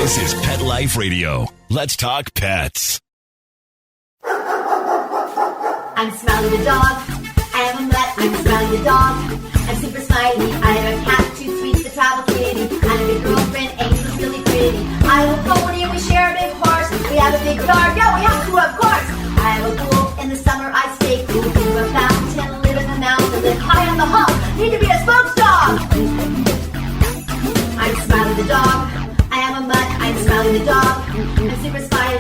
This is Pet Life Radio. Let's talk pets. I'm Smiley the dog. I am a mutt. I'm Smiley the dog. I'm super smiley. I have a cat, 2 sweets, the travel kitty. I have a girlfriend, Angel's really pretty. I have a pony and we share a big horse. We have a big yard. Yeah, we have to, of course. I have a pool. In the summer I stay cool. Do a fountain, live in the mountain, live high on the hump. Need to be a spokes dog. I'm Smiley the dog. I am a mutt. I'm Smiley the dog. I'm super smiley.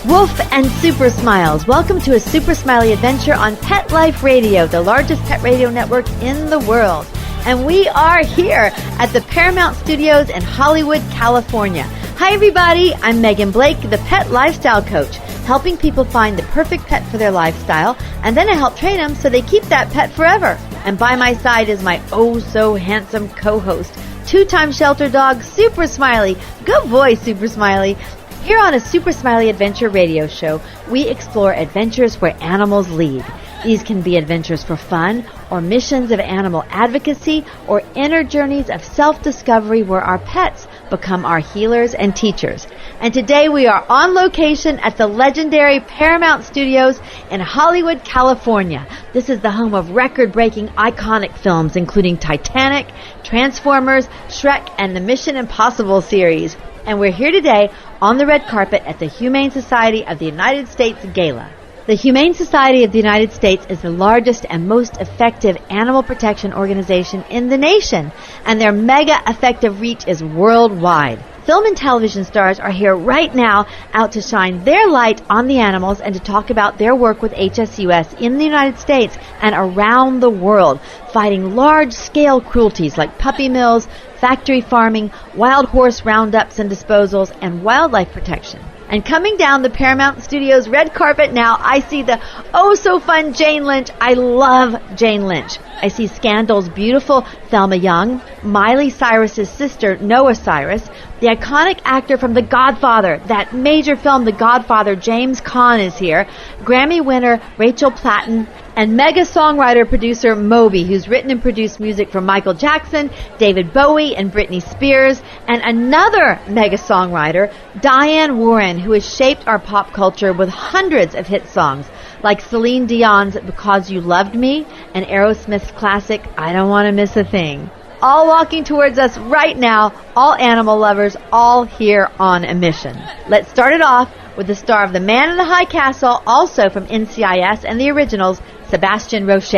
Woof and Super Smiles. Welcome to A Super Smiley Adventure on Pet Life Radio, the largest pet radio network in the world. And we are here at the Paramount Studios in Hollywood, California. Hi everybody, I'm Megan Blake, the pet lifestyle coach, helping people find the perfect pet for their lifestyle, and then I help train them so they keep that pet forever. And by my side is my oh-so-handsome co-host, 2-time shelter dog, Super Smiley. Good boy, Super Smiley. Here on A Super Smiley Adventure radio show, we explore adventures where animals lead. These can be adventures for fun, or missions of animal advocacy, or inner journeys of self-discovery where our pets become our healers and teachers. And today we are on location at the legendary Paramount Studios in Hollywood, California. This is the home of record-breaking iconic films including Titanic, Transformers, Shrek, and the Mission Impossible series. And we're here today on the red carpet at the Humane Society of the United States Gala. The Humane Society of the United States is the largest and most effective animal protection organization in the nation, and their mega effective reach is worldwide. Film and television stars are here right now out to shine their light on the animals and to talk about their work with HSUS in the United States and around the world, fighting large-scale cruelties like puppy mills, factory farming, wild horse roundups and disposals, and wildlife protection. And coming down the Paramount Studios red carpet now, I see the oh-so-fun Jane Lynch. I love Jane Lynch. I see Scandal's beautiful Thelma Young, Miley Cyrus's sister, Noah Cyrus, the iconic actor from The Godfather, that major film The Godfather, James Caan is here, Grammy winner Rachel Platten, and mega songwriter producer Moby, who's written and produced music for Michael Jackson, David Bowie, and Britney Spears, and another mega songwriter, Diane Warren, who has shaped our pop culture with hundreds of hit songs, like Celine Dion's Because You Loved Me and Aerosmith's classic I Don't Want to Miss a Thing. All walking towards us right now, all animal lovers, all here on a mission. Let's start it off with the star of The Man in the High Castle, also from NCIS and the originals, Sebastian Roche.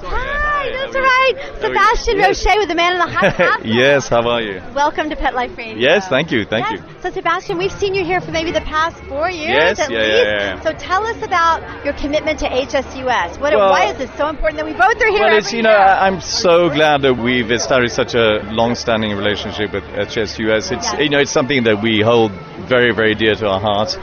Hi, that's right. Sebastian Roche with The Man in the High Castle. Yes, how are you? Welcome to Pet Life Radio. Yes, thank you. So Sebastian, we've seen you here for maybe the past 4 years yes, at least. Yeah. So tell us about your commitment to HSUS. Why is it so important that we both are here every year? I'm so glad that we've established such a long-standing relationship with HSUS. It's something that we hold very, very dear to our hearts.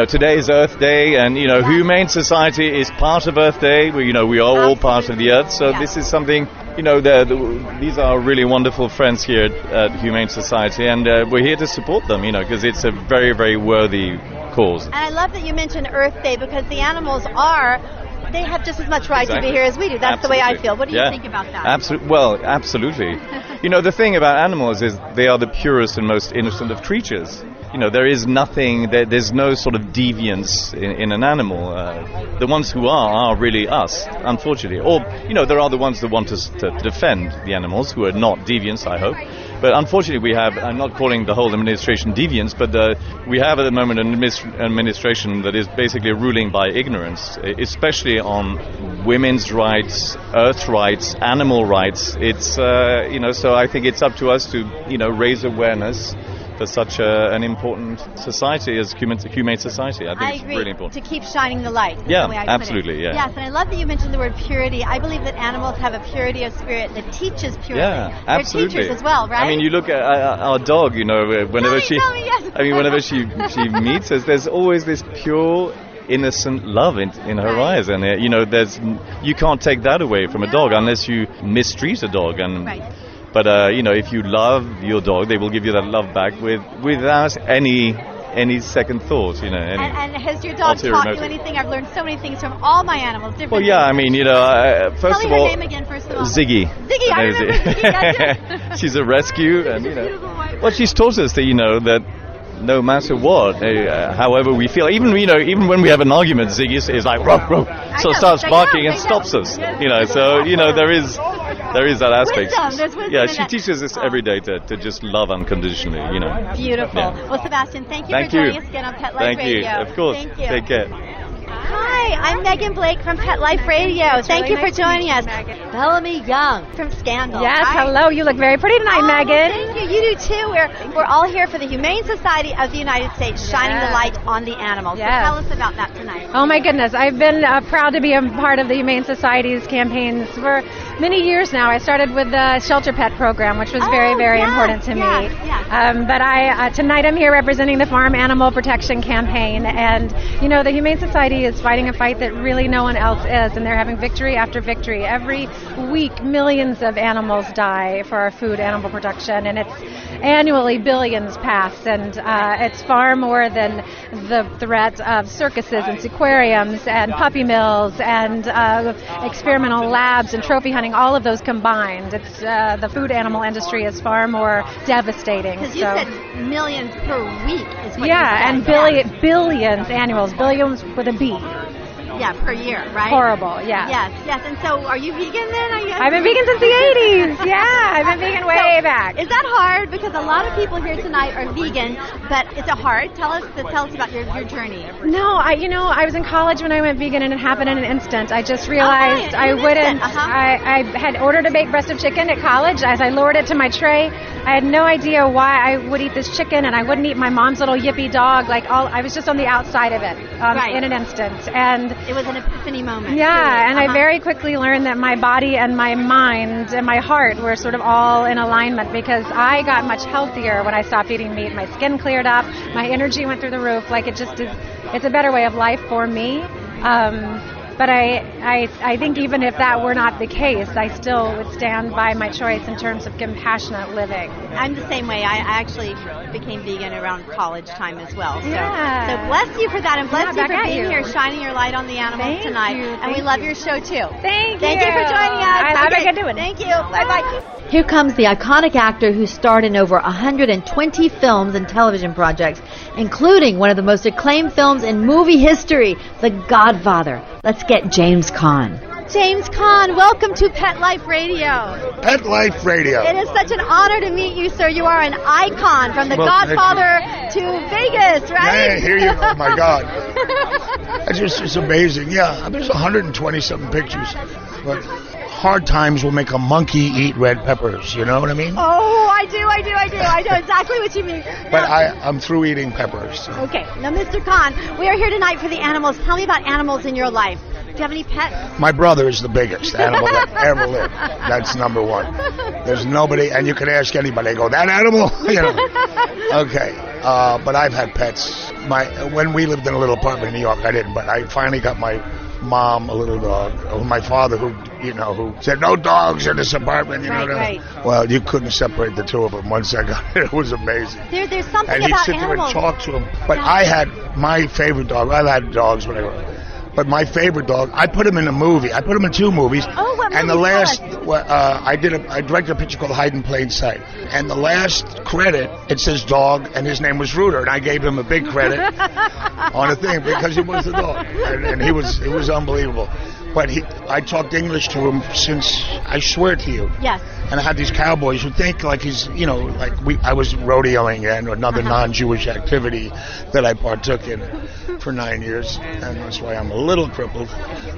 Today is Earth Day, and Humane Society is part of Earth Day. We are all part of the Earth, so this is something. These are really wonderful friends here at Humane Society, and we're here to support them. Because it's a very, very worthy cause. And I love that you mentioned Earth Day because the animals they have just as much right to be here as we do. That's the way I feel. What do you think about that? Absolutely. The thing about animals is they are the purest and most innocent of creatures. There is nothing, there's no sort of deviance in an animal. The ones who are really us, unfortunately. Or, there are the ones that want us to defend the animals who are not deviants, I hope. But unfortunately we have, I'm not calling the whole administration deviants, but we have at the moment an administration that is basically ruling by ignorance, especially on women's rights, earth rights, animal rights. It's, so I think it's up to us to, raise awareness for such an important society as Humane Society. I think it's really important. To keep shining the light. Yeah, absolutely. Yeah. Yes, and I love that you mentioned the word purity. I believe that animals have a purity of spirit that teaches purity. Yeah, absolutely. They're teachers as well, right? I mean, you look at our dog. Whenever whenever she meets us, there's always this pure, innocent love in her eyes, and you can't take that away from a dog unless you mistreat a dog. But if you love your dog, they will give you that love back without any second thought, And has your dog taught you anything? I've learned so many things from all my animals. Well, yeah, I mean, first of all, her name again, first of all. Ziggy. Ziggy, I remember Ziggy. She's a rescue, and beautiful white Well, she's taught us that, that no matter what, however we feel, even when we have an argument, Ziggy is like, ruff, ruff, so starts barking and stops us. So there is that aspect. There's wisdom Yeah, in she that. teaches us every day to just love unconditionally. Beautiful. Yeah. Well, Sebastian, thank you Thank for joining you. us again on Pet Life Thank Radio. you. Of course. Thank you. Take care. Hi, I'm Megan Blake from Pet Life Radio. Thank you for joining us. Bellamy Young from Scandal. Yes, Hi. hello. You look very pretty tonight, Oh, Megan. Thank you. You do too. We're all here for the Humane Society of the United States, shining the light on the animals. Yes. So tell us about that tonight. Oh my goodness, I've been proud to be a part of the Humane Society's campaigns for many years now. I started with the shelter pet program, which was very, very yes, important to yes, me. yes. But tonight I'm here representing the Farm Animal Protection Campaign, and the Humane Society is fighting a fight that really no one else is, and they're having victory after victory. Every week, millions of animals die for our food animal production, and it's annually billions pass, and it's far more than the threat of circuses and aquariums and puppy mills and experimental labs and trophy hunting, all of those combined. It's the food animal industry is far more devastating. Because you said millions per week is what Yeah, you and said. billions annuals, billions with a B. Yeah, per year, right? Horrible, yeah. Yes. And so are you vegan then? I've been vegan since the 80s. Yeah, I've been vegan way back. Is that hard? Because a lot of people here tonight are vegan, but is it hard? Tell us about your journey. No, I was in college when I went vegan, and it happened in an instant. I just realized right, I in an wouldn't. instant, I had ordered a baked breast of chicken at college. As I lowered it to my tray, I had no idea why I would eat this chicken, and I wouldn't eat my mom's little yippy dog. I was just on the outside of it in an instant, and it was an epiphany moment. yeah, and I Uh-huh. very quickly learned that my body and my mind and my heart were sort of all in alignment, because I got much healthier when I stopped eating meat. My skin cleared up, my energy went through the roof. It just is. It's a better way of life for me. But I think even if that were not the case, I still would stand by my choice in terms of compassionate living. I'm the same way. I actually became vegan around college time as well. So, Yeah. so bless you for that, and bless Yeah, you back for at being you. here, shining your light on the animals Thank tonight. you, And we thank love you. your show too. Thank Thank you for joining us. I have a good doing. Thank you. Bye-bye. Here comes the iconic actor who starred in over 120 films and television projects, including one of the most acclaimed films in movie history, The Godfather. Let's get James Caan. James Caan, welcome to Pet Life Radio. Pet Life Radio. It is such an honor to meet you, sir. You are an icon from The Well, thank you. Godfather to Vegas, right? Yeah, here you go. Oh, my God. It's amazing. Yeah, there's 120-something pictures. But hard times will make a monkey eat red peppers. You know what I mean? Oh, I do. I know exactly what you mean. But Now- I'm through eating peppers. So. Okay, now Mr. Caan, we are here tonight for the animals. Tell me about animals in your life. Do you have any pets? My brother is the biggest animal that ever lived. That's number one. There's nobody, and you can ask anybody. They go, that animal? Okay. But I've had pets. When we lived in a little apartment in New York, I didn't. But I finally got my mom a little dog. My father, who said no dogs in this apartment. Right. Well, you couldn't separate the two of them. Once I got it, it was amazing. There's something And he'd about sit there animals. and talk to him. But I had my favorite dog. I've had dogs when I grew up. But my favorite dog, I put him in a movie. I put him in 2 movies. Oh, what And the movie? last, Tell us. I directed a picture called Hide in Plain Sight. And the last credit, it says dog, and his name was Rooter. And I gave him a big credit on a thing because he was the dog. And it was unbelievable. But I talked English to him since, I swear to you. Yes. And I had these cowboys who think like he's, I was rodeoing and another non-Jewish activity that I partook in for 9 years, and that's why I'm a little crippled.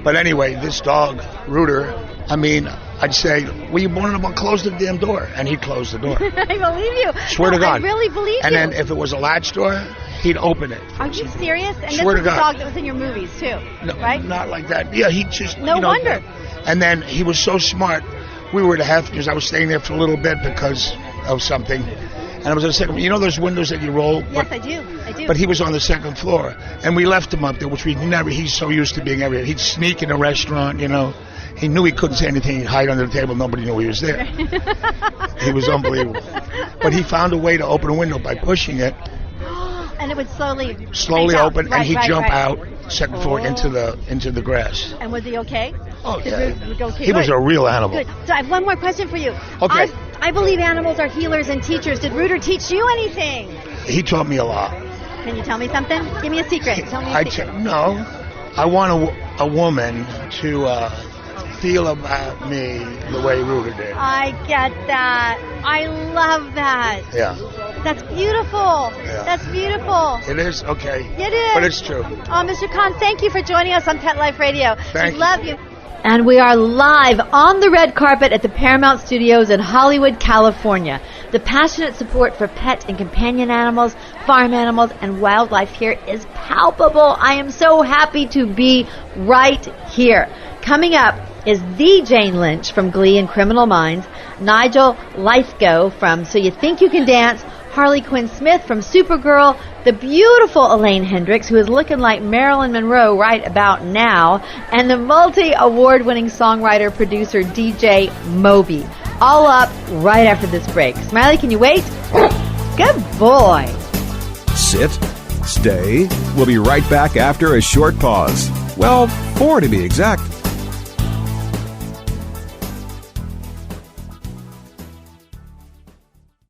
But anyway, this dog, Rooter, I'd say, well, you wanted him to close the damn door, and he'd close the door. I believe you. Swear to God. I really believe And you. then if it was a latch door, he'd open it. Are you serious? And Swear this to is the God. dog that was in your movies too, No, right? not like that. Yeah, he just, No wonder. And then he was so smart. We were because I was staying there for a little bit because of something. And I was on the second, those windows that you roll? Yes, I do. But he was on the second floor, and we left him up there, which he's so used to being everywhere. He'd sneak in a restaurant, He knew he couldn't say anything. He'd hide under the table. Nobody knew he was there. He was unbelievable. But he found a way to open a window by pushing it. And it would slowly Slowly creep out. open, Right, and he'd right, jump right. out, second floor, into the grass. And was he okay? Oh, Did yeah. we go, okay, He was good. a real animal. Good. So I have one more question for you. Okay. I believe animals are healers and teachers. Did Rooter teach you anything? He taught me a lot. Can you tell me something? Give me a secret. Tell me a secret. No. I want a woman to feel about me the way Rooter did. I get that. I love that. Yeah. That's beautiful. Yeah. That's beautiful. It is? Okay. It is. But it's true. Oh, Mr. Caan, thank you for joining us on Pet Life Radio. Thank you. Love you. And we are live on the red carpet at the Paramount Studios in Hollywood, California. The passionate support for pet and companion animals, farm animals, and wildlife here is palpable. I am so happy to be right here. Coming up is the Jane Lynch from Glee and Criminal Minds, Nigel Lythgoe from So You Think You Can Dance, Harley Quinn Smith from Supergirl, the beautiful Elaine Hendrix, who is looking like Marilyn Monroe right about now, and the multi-award-winning songwriter, producer, DJ Moby. All up right after this break. Smiley, can you wait? Good boy. Sit. Stay. We'll be right back after a short pause. Well, 4 to be exact.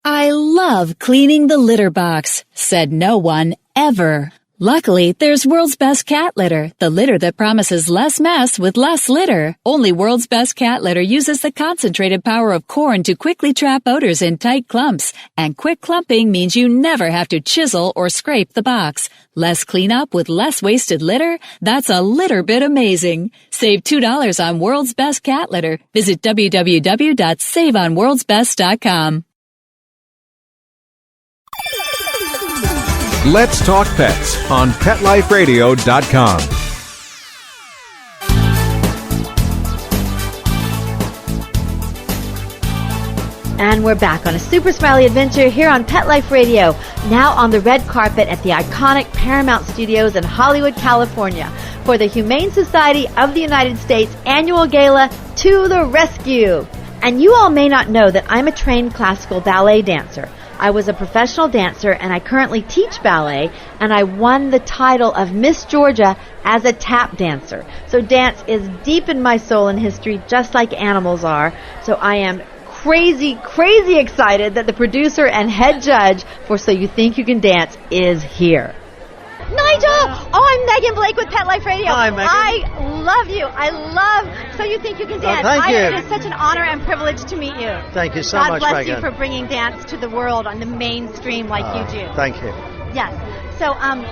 I love cleaning the litter box, said no one ever. Luckily, there's World's Best Cat Litter, the litter that promises less mess with less litter. Only World's Best Cat Litter uses the concentrated power of corn to quickly trap odors in tight clumps. And quick clumping means you never have to chisel or scrape the box. Less cleanup with less wasted litter? That's a litter bit amazing. Save $2 on World's Best Cat Litter. Visit www.saveonworldsbest.com. Let's Talk Pets on PetLifeRadio.com. And we're back on A Super Smiley Adventure here on Pet Life Radio, now on the red carpet at the iconic Paramount Studios in Hollywood, California, for the Humane Society of the United States annual gala, To the Rescue. And you all may not know that I'm a trained classical ballet dancer. I was a professional dancer, and I currently teach ballet, and I won the title of Miss Georgia as a tap dancer. So dance is deep in my soul and history, just like animals are. So I am crazy excited that the producer and head judge for So You Think You Can Dance is here. Nigel! Oh, I'm Megan Blake with Pet Life Radio. Hi, Megan. I love you. I love So You Think You Can Dance. Thank you. It is such an honor and privilege to meet you. Thank you so God much, bless Megan. you for bringing dance to the world on the mainstream like you do. Thank you. Yes. So I'm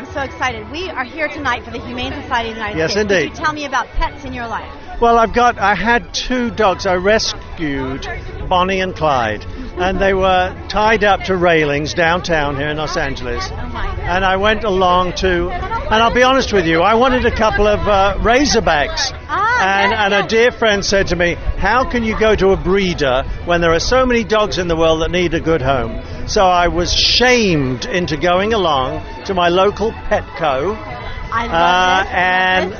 so excited. We are here tonight for the Humane Society of the United States. Yes, indeed. Could you tell me about pets in your life? Well, I had 2 dogs. I rescued Bonnie and Clyde, and they were tied up to railings downtown here in Los Angeles. Oh my God. And I went along to, and I'll be honest with you, I wanted a couple of Razorbacks. And a dear friend said to me, how can you go to a breeder when there are so many dogs in the world that need a good home? So I was shamed into going along to my local Petco. I love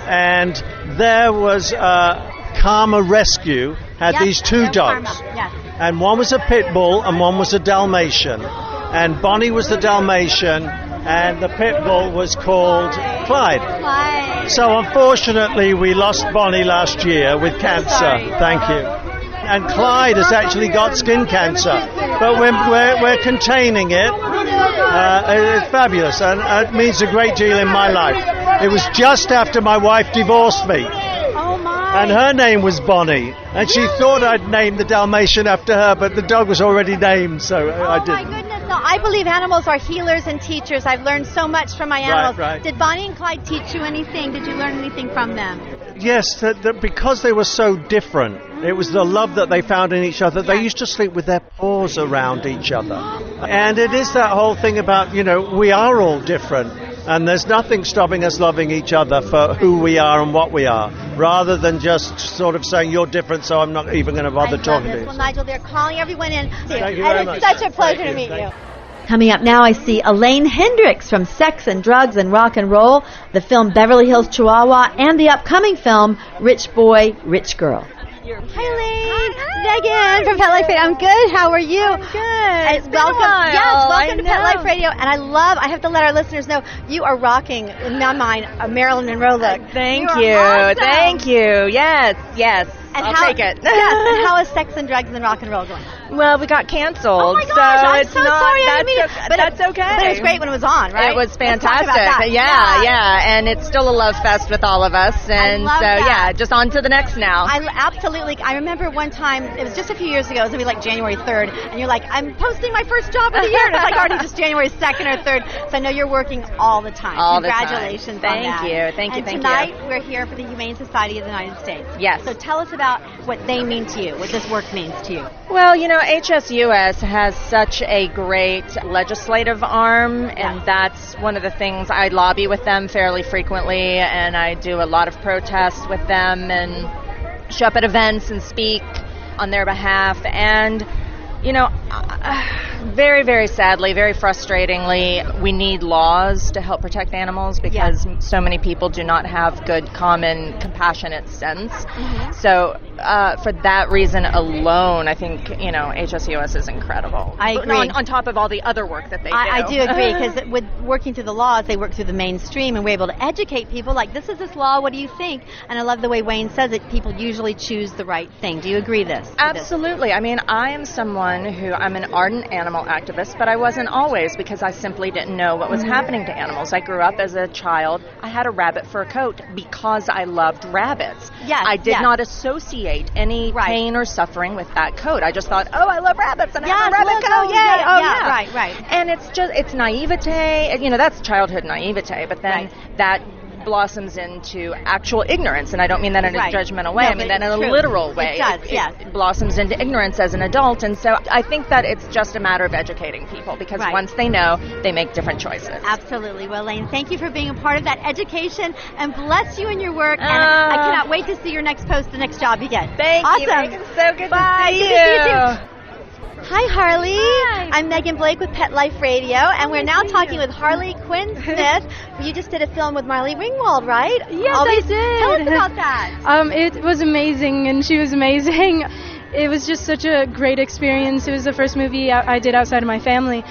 and there was Karma Rescue had these 2 dogs. Yes. And one was a pit bull and one was a Dalmatian. And Bonnie was the Dalmatian and the pit bull was called Clyde. So unfortunately we lost Bonnie last year with cancer. Sorry. Thank you. And Clyde has actually got skin cancer, but we're containing it. It's fabulous, and it means a great deal in my life. It was just after my wife divorced me. Oh my! And her name was Bonnie, and she thought I'd named the Dalmatian after her, but the dog was already named, so I didn't. Oh my goodness! No, I believe animals are healers and teachers. I've learned so much from my animals. Right. Did Bonnie and Clyde teach you anything? Did you learn anything from them? Yes, that because they were so different, it was the love that they found in each other. They used to sleep with their paws around each other. And it is that whole thing about, we are all different. And there's nothing stopping us loving each other for who we are and what we are, rather than just sort of saying, you're different, so I'm not even going to bother talking to you. Well, Nigel, they're calling everyone in. Thank you very much. It's such a pleasure to meet you. Coming up now, I see Elaine Hendrix from Sex and Drugs and Rock and Roll, the film Beverly Hills Chihuahua, and the upcoming film Rich Boy, Rich Girl. Hi, Elaine. Megan from Pet Life Radio. I'm good. How are you? I'm good. It's welcome. Yes, welcome to Pet Life Radio. And I have to let our listeners know you are rocking, in my mind, a Marilyn Monroe look. Thank You you. are awesome. Thank you. Yes. I'll take it. Yes, and how is Sex and Drugs and Rock and Roll going? Well, we got canceled. Oh my gosh, so I'm it's so not, sorry. That's okay. But it was great when it was on, right? It was Let's talk fantastic. about that. Yeah. And it's still a love fest with all of us. And love so, that. just on to the next now. Absolutely. I remember one time, it was just a few years ago, it was going to be like January 3rd, and you're like, I'm posting my first job of the year, and it's like already just January 2nd or 3rd. So I know you're working all the time. All Congratulations the time. on that. Thank you. And tonight, we're here for the Humane Society of the United States. Yes. So tell us about what they mean to you, what this work means to you. Well, HSUS has such a great legislative arm, and that's one of the things I lobby with them fairly frequently, and I do a lot of protests with them and show up at events and speak on their behalf. And very, very sadly, very frustratingly, we need laws to help protect animals because so many people do not have good, common, compassionate sense. Mm-hmm. So for that reason alone, I think, HSUS is incredible. I agree. On top of all the other work that they do. I do agree, because with working through the laws, they work through the mainstream, and we're able to educate people like, this is this law, what do you think? And I love the way Wayne says it, people usually choose the right thing. Do you agree this? Absolutely. I mean, I am someone who, I'm an ardent animal activist, but I wasn't always, because I simply didn't know what was happening to animals. I grew up as a child. I had a rabbit fur coat because I loved rabbits. Yes, I did not associate any pain or suffering with that coat. I just thought, I love rabbits and I have a rabbit coat. Yay! Right. And it's naivete. That's childhood naivete, but then that blossoms into actual ignorance, and I don't mean that in a judgmental way. I mean that in a literal way. It does, yes. It blossoms into ignorance as an adult, and so I think that it's just a matter of educating people, because once they know, they make different choices. Absolutely. Well, Elaine, thank you for being a part of that education, and bless you in your work, and I cannot wait to see your next post, the next job you get. Thank you. Awesome. It's so good Bye. to see you. Good to see you too. Hi, Harley. Hi. I'm Megan Blake with Pet Life Radio, and we're now talking with Harley Quinn Smith. You just did a film with Marley Ringwald, right? Yes, I did. Tell us about that. It was amazing, and she was amazing. It was just such a great experience. It was the first movie I did outside of my family.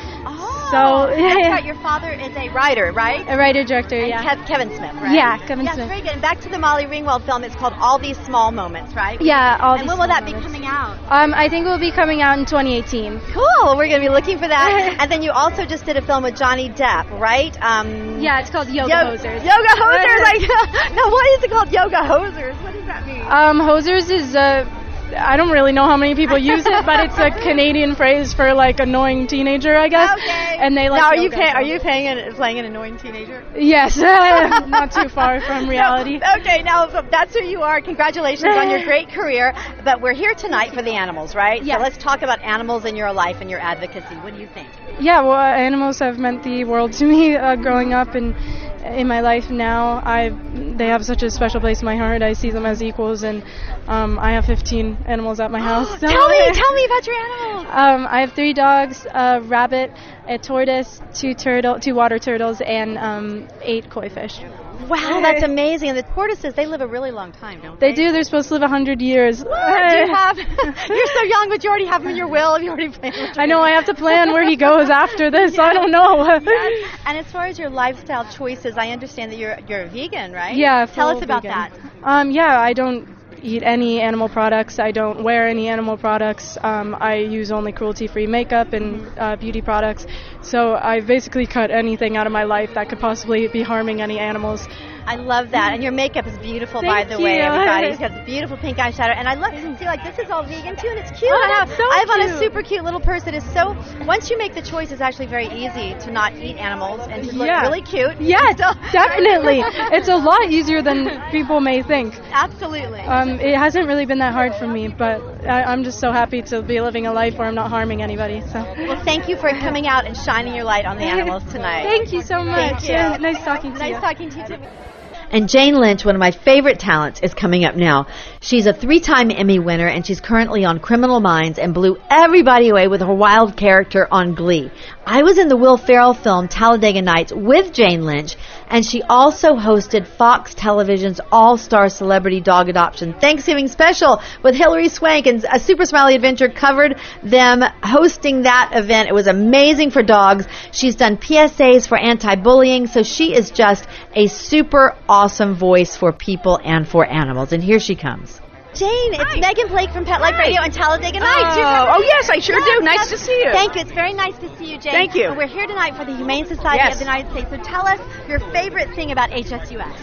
So, that's right. Your father is a writer, right? A writer-director, and Kevin Smith, right? Yeah, Kevin Smith. Yes, very good. And back to the Molly Ringwald film, it's called All These Small Moments, right? Yeah, all these. And when will that be coming out? I think it will be coming out in 2018. Cool. We're going to be looking for that. And then you also just did a film with Johnny Depp, right? Yeah, it's called Yoga Hosers. Yoga Hosers. Now, why is it called Yoga Hosers? What does that mean? Hosers is I don't really know how many people use it, but it's a Canadian phrase for like annoying teenager, I guess. Okay. And they like. Now, are you playing an annoying teenager? Yes, not too far from reality. No. Okay, now that's who you are. Congratulations on your great career. But we're here tonight for the animals, right? Yes. So let's talk about animals in your life and your advocacy. What do you think? Yeah, well, animals have meant the world to me growing up, and in my life now, they have such a special place in my heart. I see them as equals, and I have 15 animals at my house. So. Tell me about your animals. I have 3 dogs, a rabbit, a tortoise, 2 water turtles, and 8 koi fish. Wow, that's amazing. And the tortoises, they live a really long time, don't they? They do. They're supposed to live 100 years. What? Do you have? You're so young, but you already have them in your will. You already planned. I know. I have to plan where he goes after this. Yes. I don't know. Yes. And as far as your lifestyle choices, I understand that you're a vegan, right? Yeah. Tell us about vegan. that. Yeah, I don't eat any animal products. I don't wear any animal products. I use only cruelty-free makeup and beauty products. So I basically cut anything out of my life that could possibly be harming any animals. I love that. And your makeup is beautiful, Thank by the way, you. everybody. It's got the beautiful pink eyeshadow. And I love, see, like, this is all vegan, too, and it's cute. Oh, that's so I have on a cute. super cute little purse. It is so, once you make the choice, it's actually very easy to not eat animals and to look really cute. Yeah, definitely. It's a lot easier than people may think. Absolutely. It hasn't really been that hard for me, but I'm just so happy to be living a life where I'm not harming anybody. So. Well, thank you for coming out and shining your light on the animals tonight. Thank you so much. Thank you. Nice talking to you. Nice talking to you, too. And Jane Lynch, one of my favorite talents, is coming up now. She's a 3-time Emmy winner, and she's currently on Criminal Minds and blew everybody away with her wild character on Glee. I was in the Will Ferrell film Talladega Nights with Jane Lynch, and she also hosted Fox Television's All-Star Celebrity Dog Adoption Thanksgiving Special with Hilary Swank, and A Super Smiley Adventure covered them hosting that event. It was amazing for dogs. She's done PSAs for anti-bullying, so she is just a super awesome voice for people and for animals. And here she comes. Jane, it's Megan Blake from Pet Life Radio and Talladega Nights. Oh, yes, I sure do. Nice to see you. Thank you. It's very nice to see you, Jane. Thank you. And we're here tonight for the Humane Society of the United States. So tell us your favorite thing about HSUS.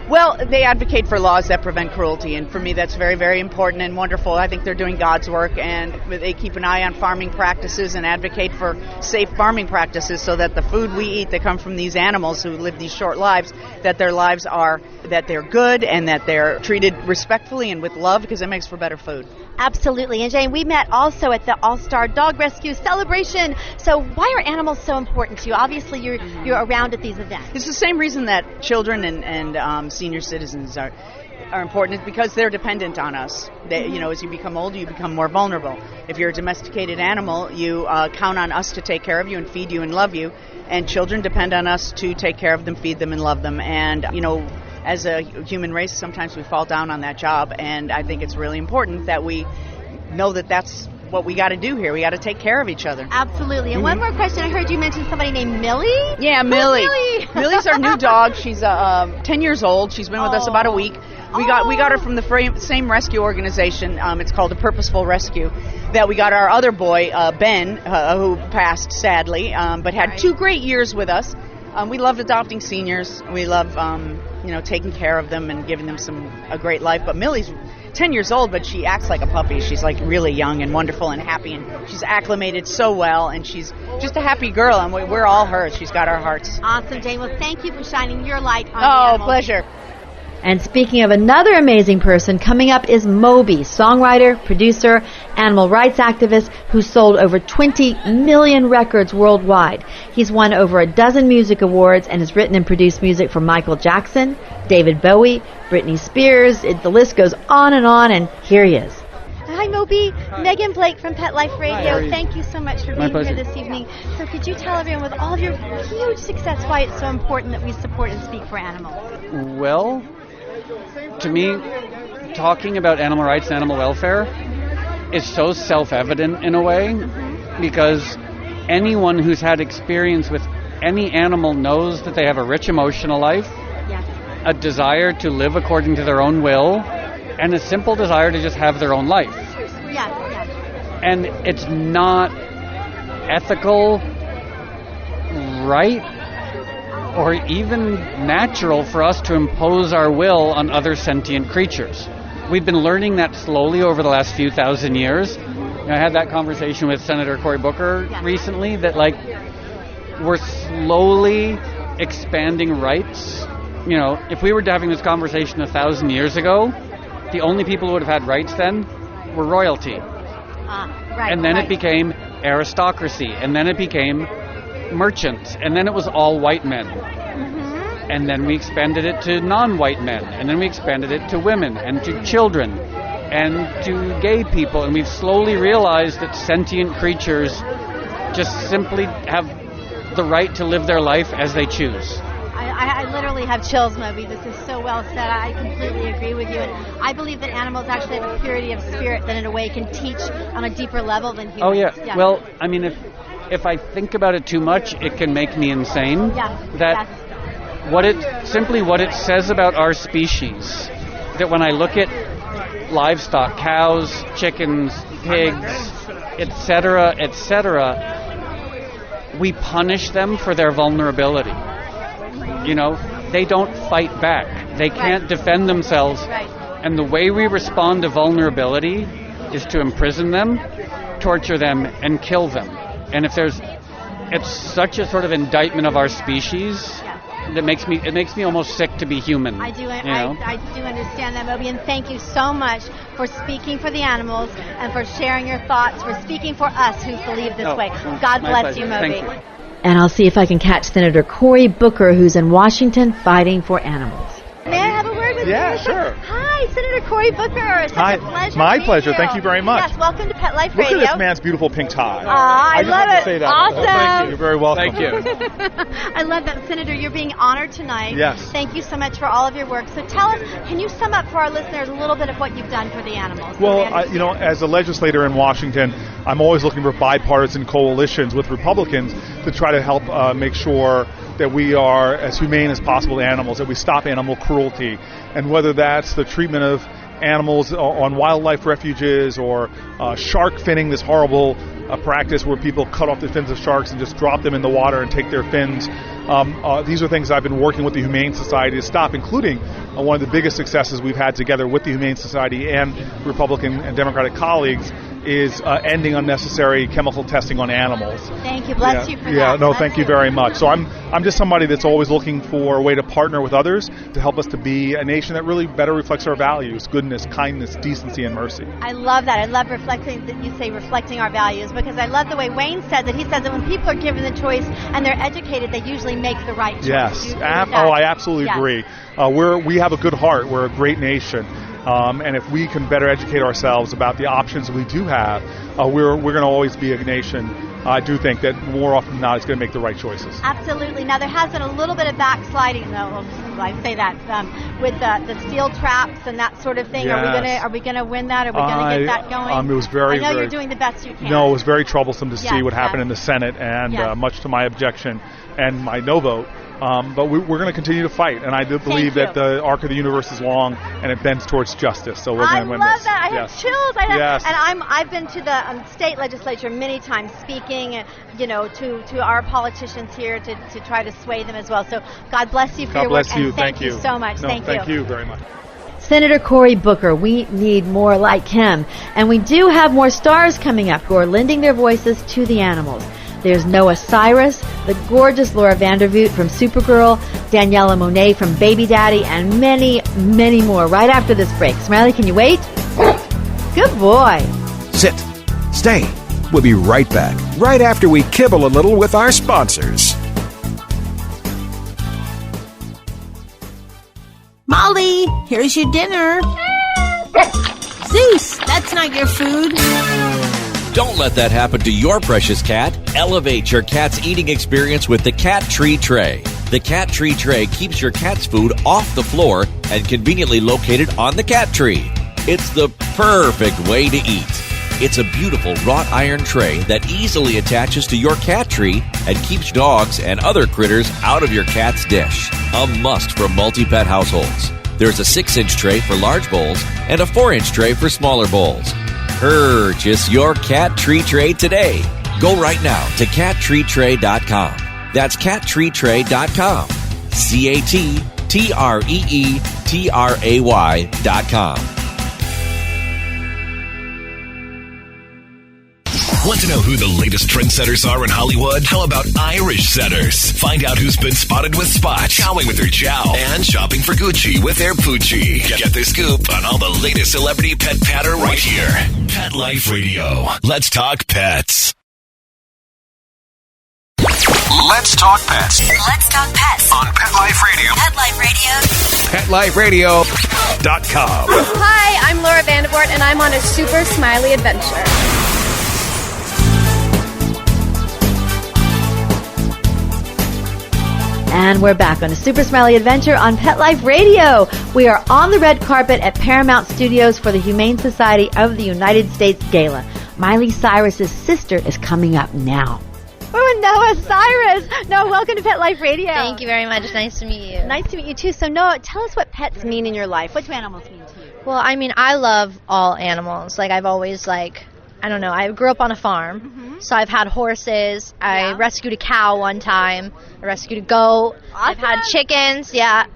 Well, they advocate for laws that prevent cruelty, and for me that's very, very important and wonderful. I think they're doing God's work, and they keep an eye on farming practices and advocate for safe farming practices so that the food we eat that come from these animals who live these short lives, that their lives are, that they're good and that they're treated respectfully and with love, because it makes for better food. Absolutely. And Jane, we met also at the All-Star Dog Rescue Celebration. So why are animals so important to you? Obviously, you're around at these events. It's the same reason that children and senior citizens are important. It's because they're dependent on us. They, you know, as you become older, you become more vulnerable. If you're a domesticated animal, you count on us to take care of you and feed you and love you. And children depend on us to take care of them, feed them, and love them. And, you know, as a human race, sometimes we fall down on that job, and I think it's really important that we know that that's what we got to do here. We got to take care of each other. Absolutely. And one more question. I heard you mention somebody named Millie. Yeah, Millie. Millie? Millie's our new dog. She's 10 years old. She's been with us about a week. We got her from the same rescue organization. It's called A Purposeful Rescue. That we got our other boy, Ben, who passed sadly, but had 2 great years with us. We love adopting seniors. We love, taking care of them and giving them a great life. But Millie's 10 years old, but she acts like a puppy. She's like really young and wonderful and happy, and she's acclimated so well, and she's just a happy girl, and we're all hers. She's got our hearts. Awesome, Jane. Well, thank you for shining your light on the Oh, animals. pleasure. And speaking of another amazing person, coming up is Moby, songwriter, producer, animal rights activist who sold over 20 million records worldwide. He's won over a dozen music awards and has written and produced music for Michael Jackson, David Bowie, Britney Spears. The list goes on, and here he is. Hi, Moby. Megan Blake from Pet Life Radio. Hi, how are you? Thank you so much for being here this evening. So could you tell everyone, with all of your huge success, why it's so important that we support and speak for animals? Well, to me, talking about animal rights and animal welfare is so self-evident in a way, because anyone who's had experience with any animal knows that they have a rich emotional life, a desire to live according to their own will, and a simple desire to just have their own life. And it's not ethical, right, or even natural for us to impose our will on other sentient creatures. We've been learning that slowly over the last few thousand years. I had that conversation with Senator Cory Booker recently, that we're slowly expanding rights. You know, if we were having this conversation 1,000 years ago, the only people who would have had rights then were royalty. And then it became aristocracy, and then it became merchants, and then it was all white men. And then we expanded it to non-white men, and then we expanded it to women and to children and to gay people, and we've slowly realized that sentient creatures just simply have the right to live their life as they choose. I literally have chills, Moby. This is so well said. I completely agree with you. And I believe that animals actually have a purity of spirit that in a way can teach on a deeper level than humans. Oh, yeah. Well, I mean, if I think about it too much, it can make me insane. What it says about our species, that when I look at livestock, cows, chickens, pigs, etc., we punish them for their vulnerability. You know, they don't fight back. They can't defend themselves. And the way we respond to vulnerability is to imprison them, torture them, and kill them. And it's such a sort of indictment of our species that makes me almost sick to be human. I do understand that, Moby, and thank you so much for speaking for the animals and for sharing your thoughts, for speaking for us who believe this way. God bless you, Moby. Thank you. And I'll see if I can catch Senator Cory Booker, who's in Washington fighting for animals. May I have a word with you? Yeah, sure. Hi, Senator Cory Booker. It's such a pleasure. My pleasure. Thank you very much. Yes, welcome to Pet Life Radio. Radio. Look at this man's beautiful pink tie. I just love have it. to say that. Awesome. Thank you. You're very welcome. Thank you. I love that, Senator. You're being honored tonight. Yes. Thank you so much for all of your work. So tell us, can you sum up for our listeners a little bit of what you've done for the animals? Well, as a legislator in Washington, I'm always looking for bipartisan coalitions with Republicans to try to help make sure that we are as humane as possible to animals, that we stop animal cruelty. And whether that's the treatment of animals on wildlife refuges, or shark finning, this horrible practice where people cut off the fins of sharks and just drop them in the water and take their fins. These are things I've been working with the Humane Society to stop, including one of the biggest successes we've had together with the Humane Society and Republican and Democratic colleagues is ending unnecessary chemical testing on animals. Thank you. Bless you for that. Yeah, no, Bless thank you very much. So I'm just somebody that's always looking for a way to partner with others to help us to be a nation that really better reflects our values: goodness, kindness, decency, and mercy. I love that. I love reflecting that you say reflecting our values, because I love the way Wayne says it. He says that when people are given the choice and they're educated, they usually make the right choice. Yes. I absolutely agree. We have a good heart. We're a great nation. And if we can better educate ourselves about the options we do have, we're going to always be a nation. I do think that more often than not, it's going to make the right choices. Absolutely. Now, there has been a little bit of backsliding, though. I say that with the steel traps and that sort of thing. Yes. Are we going to win that? Are we going to get that going? It was very. I know you're doing the best you can. No, it was very troublesome to see what happened in the Senate, and much to my objection and my no vote. But we're going to continue to fight, and I do believe that the arc of the universe is long and it bends towards justice. So we're going to win this. I love that. I have chills. Yes. And I've been to the state legislature many times, speaking, to our politicians here to try to sway them as well. So God bless you for your work. God bless you. And thank you so much. No, thank you very much. Senator Cory Booker, we need more like him. And we do have more stars coming up who are lending their voices to the animals. There's Noah Cyrus, the gorgeous Laura Vandervoort from Supergirl, Daniella Monet from Baby Daddy, and many, many more right after this break. Smiley, can you wait? Good boy. Sit. Stay. We'll be right back, right after we kibble a little with our sponsors. Molly, here's your dinner. Zeus, that's not your food. Don't let that happen to your precious cat. Elevate your cat's eating experience with the Cat Tree Tray. The Cat Tree Tray keeps your cat's food off the floor and conveniently located on the cat tree. It's the perfect way to eat. It's a beautiful wrought iron tray that easily attaches to your cat tree and keeps dogs and other critters out of your cat's dish. A must for multi-pet households. There's a 6-inch tray for large bowls and a 4-inch tray for smaller bowls. Purchase your Cat Tree Tray today. Go right now to cattreetray.com. That's cattreetray.com. cattreetray.com. Want to know who the latest trendsetters are in Hollywood? How about Irish setters? Find out who's been spotted with spots, chowing with their chow, and shopping for Gucci with their Poochie. Get the scoop on all the latest celebrity pet patter right here. Pet Life Radio. Let's talk pets. Let's talk pets. Let's talk pets On Pet Life Radio. Pet Life Radio. PetLifeRadio.com. Hi, I'm Laura Vandervoort, and I'm on A Super Smiley Adventure. And we're back on A Super Smiley Adventure on Pet Life Radio. We are on the red carpet at Paramount Studios for the Humane Society of the United States Gala. Miley Cyrus's sister is coming up now. Oh, Noah Cyrus. Noah, welcome to Pet Life Radio. Thank you very much. It's nice to meet you. Nice to meet you, too. So, Noah, tell us what pets mean in your life. What do animals mean to you? Well, I mean, I love all animals. I've always, I don't know, I grew up on a farm, so I've had horses. I rescued a cow one time. I rescued a goat. Awesome. I've had chickens, I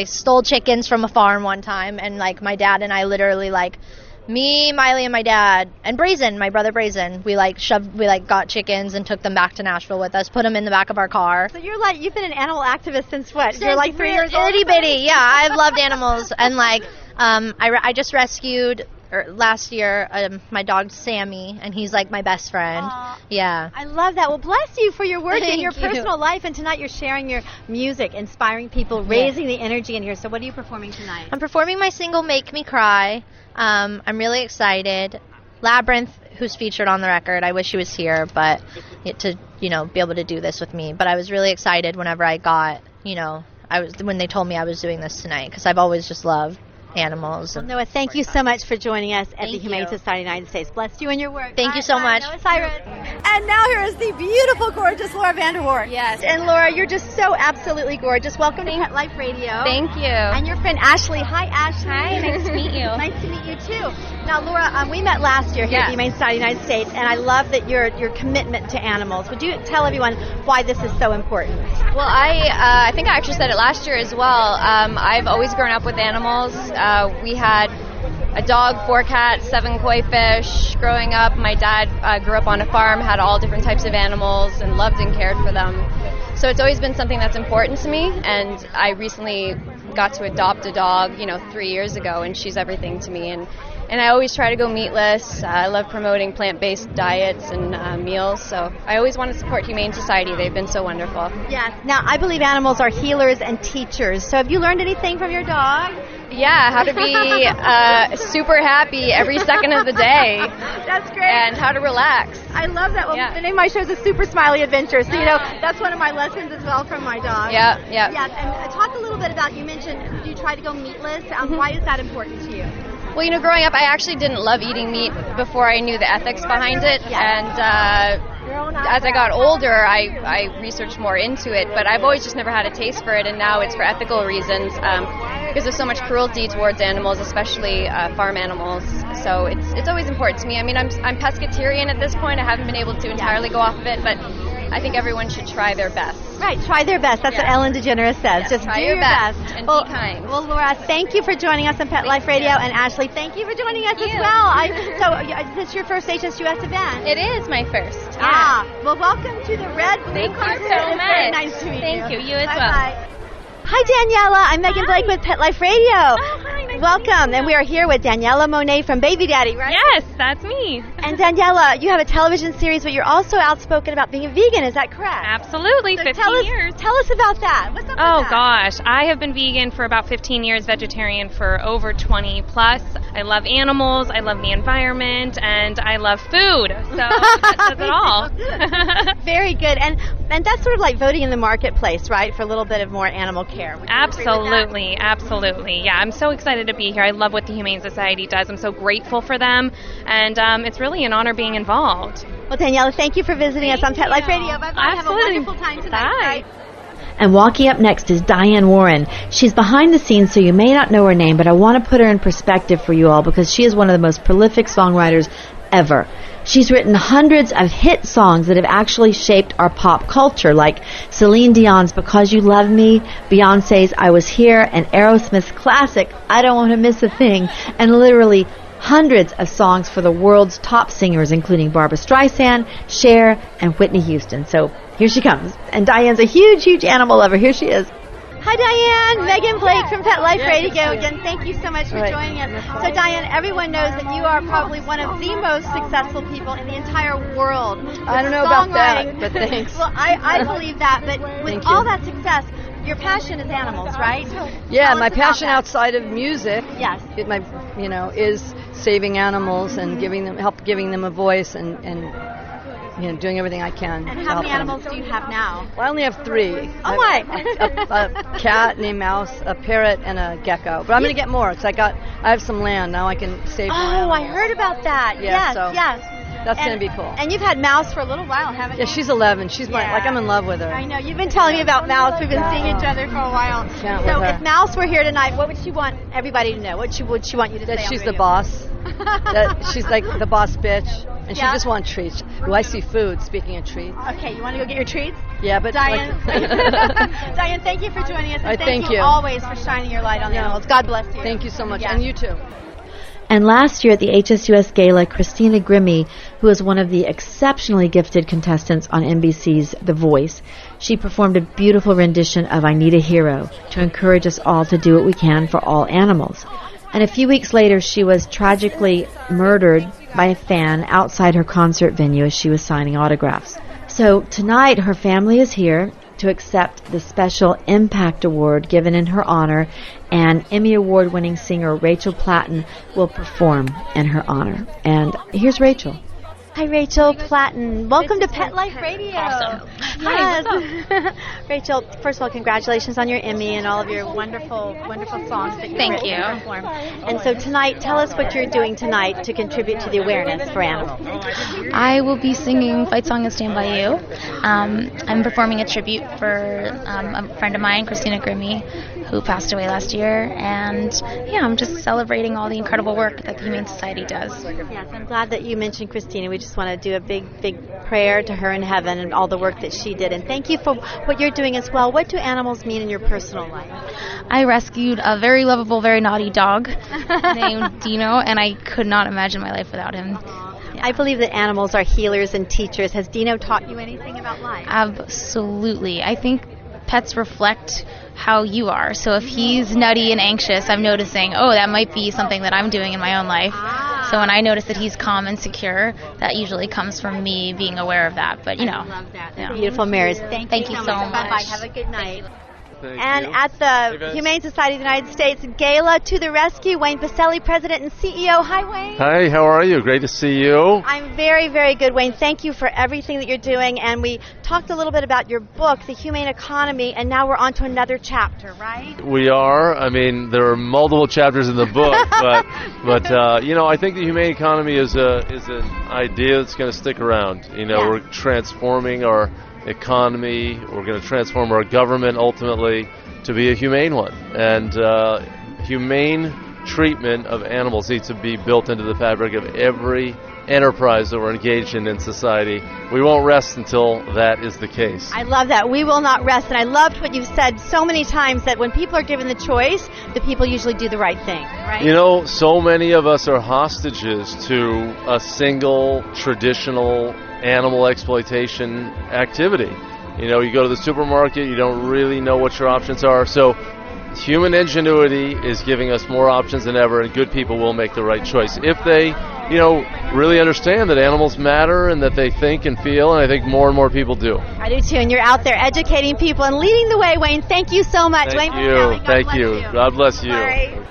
stole chickens from a farm one time, and, my dad and I literally, me, Miley, and my dad, and Brazen, my brother Brazen, we got chickens and took them back to Nashville with us, put them in the back of our car. So you've been an animal activist since what? You're 3 years old? Itty bitty, yeah. I've loved animals, and I just rescued last year my dog Sammy, and he's my best friend. Aww. Yeah. I love that. Well, bless you for your work and your Thank you. personal life, and tonight you're sharing your music, inspiring people, raising the energy in here. So what are you performing tonight? I'm performing my single Make Me Cry. I'm really excited. Labyrinth, who's featured on the record, I wish he was here, but to be able to do this with me. But I was really excited whenever I got, when they told me I was doing this tonight, because I've always just loved animals. Well, Noah, thank you so much for joining us at the Humane Society of the United States. Bless you in your work. Thank you so much. Noah, Cyrus. And now here is the beautiful, gorgeous Laura Vandervoort. Yes. And Laura, you're just so absolutely gorgeous. Welcome to Pet Life Radio. Thank you. And your friend Ashley. Hi, Ashley. Hi, nice to meet you. Nice to meet you too. Now, Laura, we met last year here at the Humane Society of the United States, and I love that your commitment to animals. Would you tell everyone why this is so important? Well, I think I actually said it last year as well. I've always grown up with animals. We had a dog, 4 cats, 7 koi fish. Growing up, my dad grew up on a farm, had all different types of animals, and loved and cared for them. So it's always been something that's important to me, and I recently got to adopt a dog, 3 years ago, and she's everything to me. And I always try to go meatless. I love promoting plant-based diets and meals, so I always want to support Humane Society. They've been so wonderful. Yes. Now, I believe animals are healers and teachers. So have you learned anything from your dog? Yeah, how to be super happy every second of the day. That's great. And how to relax. I love that. Well, the name of my show is A Super Smiley Adventure. So, that's one of my lessons as well from my dog. Yeah. Yes, and talk a little bit about, you mentioned you try to go meatless. Why is that important to you? Well, growing up, I actually didn't love eating meat before I knew the ethics behind it. And as I got older, I researched more into it. But I've always just never had a taste for it, and now it's for ethical reasons because there's so much cruelty towards animals, especially farm animals. So it's always important to me. I mean, I'm pescatarian at this point. I haven't been able to entirely go off of it, but I think everyone should try their best. Right, try their best. That's what Ellen DeGeneres says. Yes, just try do your best and well, be kind. Well, Laura, thank you for joining us on Pet Life Radio, and Ashley, thank you for joining us as well. So this is your first HSUS event. It is my first. Well, welcome to the Red Blue Thank Carpet. you so It's much. very nice to meet you. Thank you. You as Bye-bye. well. Hi, Daniella. I'm Megan Blake with Pet Life Radio. Hi, nice Welcome. And we are here with Daniella Monet from Baby Daddy, right? Yes, that's me. And Daniella, you have a television series, but you're also outspoken about being a vegan. Is that correct? Absolutely, So 15 years. Tell us about that. What's up with Oh that? gosh, I have been vegan for about 15 years, vegetarian for over 20 plus. I love animals, I love the environment, and I love food. So that says it all. Very good. And that's sort of like voting in the marketplace, right? For a little bit of more animal care. Would you agree with that? Absolutely. Yeah, I'm so excited to be here. I love what the Humane Society does. I'm so grateful for them, and it's really an honor being involved. Well, Daniella, thank you for visiting us on Pet Life Radio. Bye-bye. Absolutely. Have a wonderful time tonight. Bye. And walking up next is Diane Warren. She's behind the scenes, so you may not know her name, but I want to put her in perspective for you all because she is one of the most prolific songwriters ever. She's written hundreds of hit songs that have actually shaped our pop culture, like Celine Dion's Because You Love Me, Beyonce's I Was Here, and Aerosmith's classic I Don't Want to Miss a Thing, and literally hundreds of songs for the world's top singers, including Barbra Streisand, Cher, and Whitney Houston. So here she comes. And Diane's a huge, huge animal lover. Here she is. Hi, Diane. Megan Blake from Pet Life Radio. Again, thank you so much for joining us. So, Diane, everyone knows that you are probably one of the most successful people in the entire world. I don't know about that, but thanks. Well, I believe that, but with all that success, your passion is animals, right? Yeah, Tell my us about passion that. outside of music, is saving animals and giving them a voice and doing everything I can. And to how help many them. animals do you have now? Well, I only have 3. Oh my! A cat named Mouse, a parrot, and a gecko. But I'm going to get more because I have some land now. I can save more Oh, I animals. heard about that. Yeah, Yes, so yes. That's going to be cool. And you've had Mouse for a little while, haven't you? Yeah, she's 11. She's I'm in love with her. I know. You've been telling me about Mouse. We've been seeing each other for a while. Can't So with her. if Mouse were here tonight, what would she want everybody to know? What would she want you to That say? she's on the radio? boss. That she's like the boss bitch, and she Yeah. just wants treats. Ooh, I see food. Speaking of treats. Okay, you want to go get your treats? Yeah, but Diane, Diane, thank you for joining us. And I thank thank you. always for shining your light on the animals. God bless you. Thank you so much, Yeah. and you too. And last year at the HSUS Gala, Christina Grimmie, who is one of the exceptionally gifted contestants on NBC's The Voice, she performed a beautiful rendition of I Need a Hero to encourage us all to do what we can for all animals. And a few weeks later, she was tragically murdered by a fan outside her concert venue as she was signing autographs. So tonight, her family is here to accept the special Impact Award given in her honor, and Emmy Award-winning singer Rachel Platten will perform in her honor. And here's Rachel. Hi, Rachel Platten. Welcome to Pet Life Radio. Awesome. Yes. Hi, what's up? Rachel, first of all, congratulations on your Emmy and all of your wonderful songs that you've written and performed. And so tonight, tell us what you're doing tonight to contribute to the awareness for animals. I will be singing Fight Song and Stand By You. I'm performing a tribute for a friend of mine, Christina Grimmie, who passed away last year. And yeah, I'm just celebrating all the incredible work that the Humane Society does. Yes, I'm glad that you mentioned Christina. We just want to do a big prayer to her in heaven and all the work that she did. And thank you for what you're doing as well. What do animals mean in your personal life? I rescued a very lovable, very naughty dog named Dino, and I could not imagine my life without him. Yeah. I believe that animals are healers and teachers. Has Dino taught you anything about life? Absolutely. I think pets reflect how you are. So if he's nutty and anxious, I'm noticing, that might be something that I'm doing in my own life. So when I notice that he's calm and secure, that usually comes from me being aware of that. But, I love that. Beautiful mirrors. Thank you so much. Bye-bye. Have a good night. And at the Humane Society of the United States Gala, to the rescue, Wayne Pacelli, President and CEO. Hi, Wayne. Hi, how are you? Great to see you. I'm very, very good, Wayne. Thank you for everything that you're doing. And we talked a little bit about your book, The Humane Economy, and now we're on to another chapter, right? We are. I mean, there are multiple chapters in the book, but I think the humane economy is an idea that's going to stick around. We're transforming our economy. We're going to transform our government ultimately to be a humane one, and humane treatment of animals needs to be built into the fabric of every enterprise that we're engaged in society. We won't rest until that is the case. I love that. We will not rest. And I loved what you've said so many times, that when people are given the choice, the people usually do the right thing, right? So many of us are hostages to a single traditional animal exploitation activity. You go to the supermarket, you don't really know what your options are. So human ingenuity is giving us more options than ever, and good people will make the right choice if they really understand that animals matter and that they think and feel, and I think more and more people do. I do too, and you're out there educating people and leading the way, Wayne. Thank you so much. Thank Wayne you. Thank you. God bless you. Bye.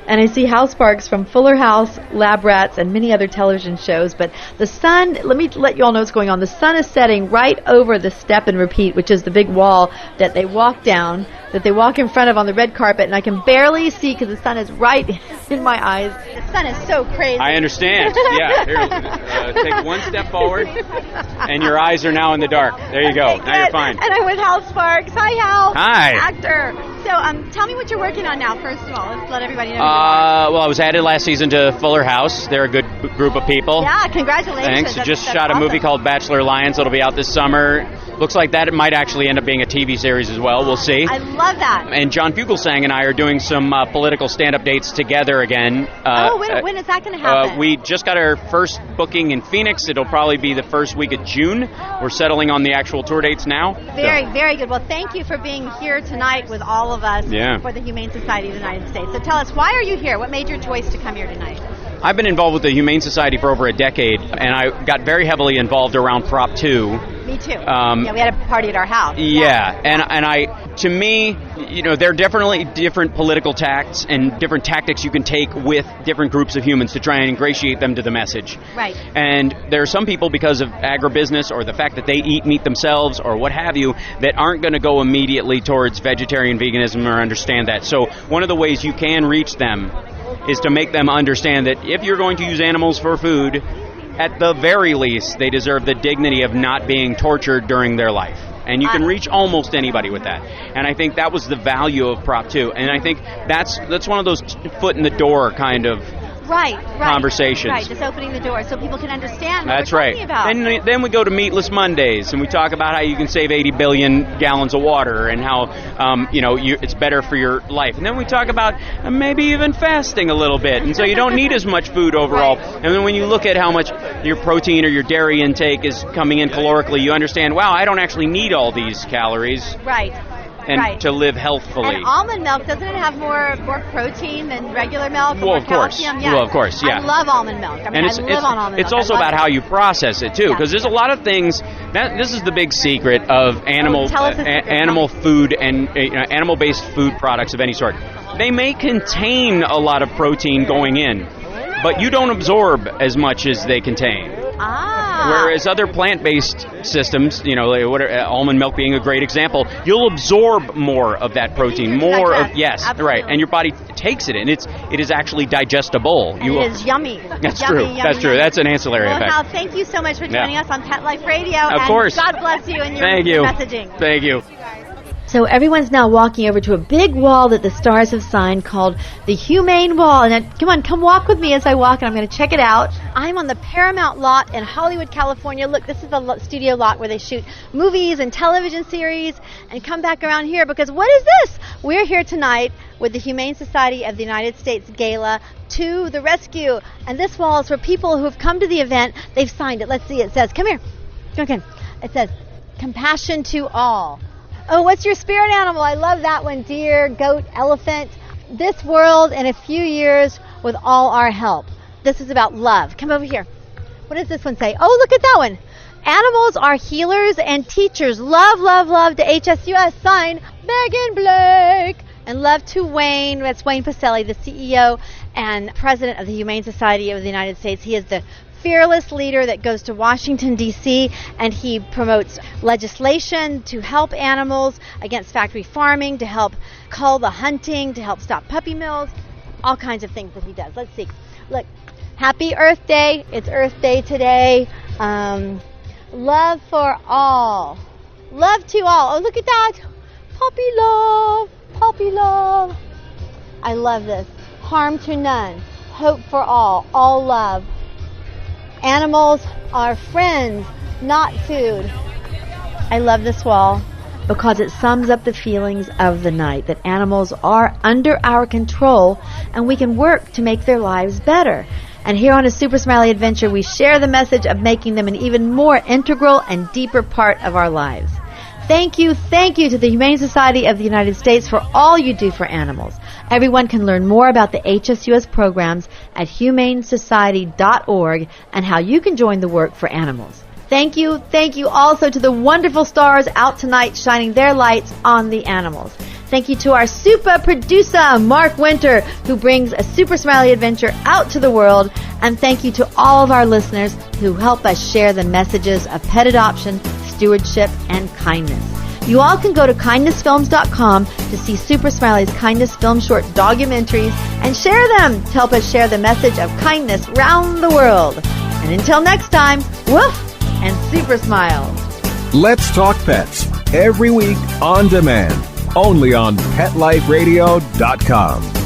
And I see Hal Sparks from Fuller House, Lab Rats, and many other television shows. But the sun, let me let you all know what's going on. The sun is setting right over the Step and Repeat, which is the big wall that they walk down, that they walk in front of on the red carpet. And I can barely see because the sun is right in my eyes. The sun is so crazy. I understand. Yeah. Here, take one step forward, and your eyes are now in the dark. There you go. Now you're fine. And I'm with Hal Sparks. Hi, Hal. Hi. Actor. So tell me what you're working on now, first of all. Let's let everybody know. Well, I was added last season to Fuller House. They're a good group of people. Yeah, congratulations. Thanks. Just shot a movie called Bachelor Alliance. It'll be out this summer. Looks like that it might actually end up being a TV series as well. We'll see. I love that. And John Fugelsang and I are doing some political stand-up dates together again. When is that going to happen? We just got our first booking in Phoenix. It'll probably be the first week of June. We're settling on the actual tour dates now. Very good. Well, thank you for being here tonight with all of us for the Humane Society of the United States. So tell us, why are you here? What made your choice to come here tonight? I've been involved with the Humane Society for over a decade, and I got very heavily involved around Prop 2. Me too. We had a party at our house. To me, there are definitely different political tacts and different tactics you can take with different groups of humans to try and ingratiate them to the message. Right. And there are some people, because of agribusiness or the fact that they eat meat themselves or what have you, that aren't going to go immediately towards vegetarian veganism or understand that. So one of the ways you can reach them is to make them understand that if you're going to use animals for food, at the very least, they deserve the dignity of not being tortured during their life. And you can reach almost anybody with that. And I think that was the value of Prop 2. And I think that's one of those foot in the door kind of conversations. Right, just opening the door so people can understand what That's we're right. talking about. And then we go to Meatless Mondays, and we talk about how you can save 80 billion gallons of water and how, it's better for your life. And then we talk about maybe even fasting a little bit, and so you don't need as much food overall. And then when you look at how much your protein or your dairy intake is coming in calorically, you understand, wow, I don't actually need all these calories. Right. And to live healthfully. And almond milk, doesn't it have more protein than regular milk? Well, of course. Calcium? Yeah. Well, of course, yeah. I love almond milk. I live on almond milk. It's also about how you process it, too, because there's a lot of things. This is the big secret of animal food and animal-based food products of any sort. They may contain a lot of protein going in, but you don't absorb as much as they contain. Whereas other plant-based systems, almond milk being a great example, you'll absorb more of that protein, more of right, and your body takes it, and it is actually digestible. And it is yummy. That's yummy, true. Yummy, That's true. Yummy. That's an ancillary Well, effect. Hal, thank you so much for joining us on Pet Life Radio. Of course. God bless you and your messaging. Thank you. So everyone's now walking over to a big wall that the stars have signed called the Humane Wall. And come walk with me as I walk, and I'm going to check it out. I'm on the Paramount lot in Hollywood, California. Look, this is the studio lot where they shoot movies and television series. And come back around here, because what is this? We're here tonight with the Humane Society of the United States Gala to the rescue. And this wall is for people who have come to the event. They've signed it. Let's see. It says, come here. Come. It says, compassion to all. Oh, what's your spirit animal? I love that one. Deer, goat, elephant. This world in a few years with all our help. This is about love. Come over here. What does this one say? Oh, look at that one. Animals are healers and teachers. Love, love, love to HSUS. Sign Megan Blake. And love to Wayne. That's Wayne Pacelli, the CEO and president of the Humane Society of the United States. He is the fearless leader that goes to Washington, D.C., and he promotes legislation to help animals against factory farming, to help cull the hunting, to help stop puppy mills, all kinds of things that he does. Let's see. Look, happy Earth Day. It's Earth Day today. Love for all. Love to all. Oh, look at that. Puppy love. Puppy love. I love this. Harm to none. Hope for all. All love. Animals are friends, not food. I love this wall because it sums up the feelings of the night, that animals are under our control and we can work to make their lives better. And here on A Super Smiley Adventure, we share the message of making them an even more integral and deeper part of our lives. Thank you to the Humane Society of the United States for all you do for animals. Everyone can learn more about the HSUS programs at humanesociety.org and how you can join the work for animals. Thank you also to the wonderful stars out tonight shining their lights on the animals. Thank you to our super producer, Mark Winter, who brings A Super Smiley Adventure out to the world. And thank you to all of our listeners who help us share the messages of pet adoption, stewardship, and kindness. You all can go to kindnessfilms.com to see Super Smiley's Kindness Film Short documentaries and share them to help us share the message of kindness round the world. And until next time, woof and super smiles. Let's Talk Pets, every week on demand, only on PetLifeRadio.com.